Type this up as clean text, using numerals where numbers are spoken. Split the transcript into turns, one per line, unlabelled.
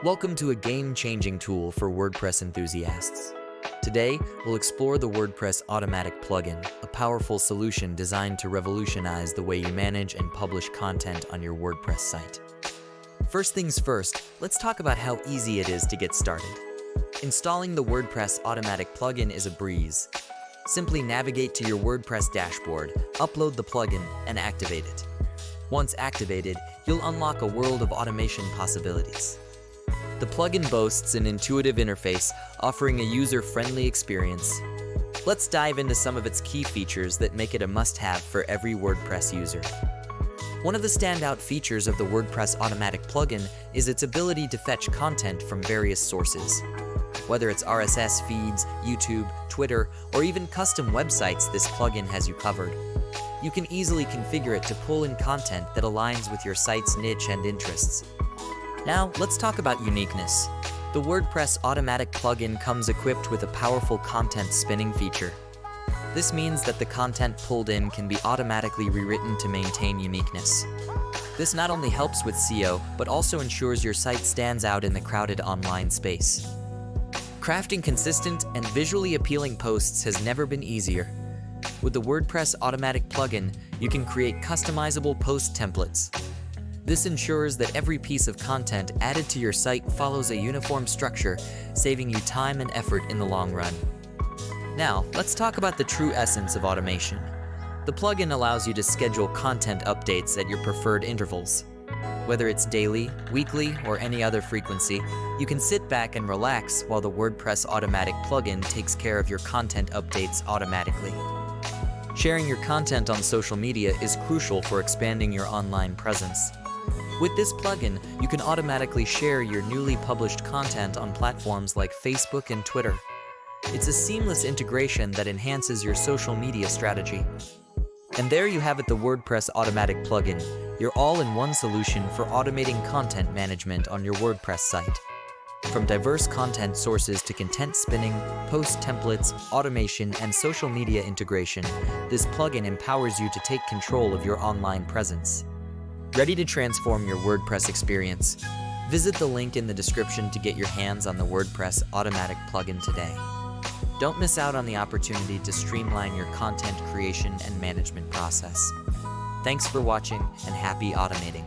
Welcome to a game-changing tool for WordPress enthusiasts. Today, we'll explore the WordPress Automatic plugin, a powerful solution designed to revolutionize the way you manage and publish content on your WordPress site. First things first, let's talk about how easy it is to get started. Installing the WordPress Automatic plugin is a breeze. Simply navigate to your WordPress dashboard, upload the plugin, and activate it. Once activated, you'll unlock a world of automation possibilities. The plugin boasts an intuitive interface, offering a user-friendly experience. Let's dive into some of its key features that make it a must-have for every WordPress user. One of the standout features of the WordPress Automatic plugin is its ability to fetch content from various sources. Whether it's RSS feeds, YouTube, Twitter, or even custom websites, this plugin has you covered. You can easily configure it to pull in content that aligns with your site's niche and interests. Now, let's talk about uniqueness. The WordPress Automatic plugin comes equipped with a powerful content spinning feature. This means that the content pulled in can be automatically rewritten to maintain uniqueness. This not only helps with SEO, but also ensures your site stands out in the crowded online space. Crafting consistent and visually appealing posts has never been easier. With the WordPress Automatic plugin, you can create customizable post templates. This ensures that every piece of content added to your site follows a uniform structure, saving you time and effort in the long run. Now, let's talk about the true essence of automation. The plugin allows you to schedule content updates at your preferred intervals. Whether it's daily, weekly, or any other frequency, you can sit back and relax while the WordPress Automatic plugin takes care of your content updates automatically. Sharing your content on social media is crucial for expanding your online presence. With this plugin, you can automatically share your newly published content on platforms like Facebook and Twitter. It's a seamless integration that enhances your social media strategy. And there you have it, the WordPress Automatic plugin, your all-in-one solution for automating content management on your WordPress site. From diverse content sources to content spinning, post templates, automation, and social media integration, this plugin empowers you to take control of your online presence. Ready to transform your WordPress experience? Visit the link in the description to get your hands on the WordPress Automatic plugin today. Don't miss out on the opportunity to streamline your content creation and management process. Thanks for watching, and happy automating.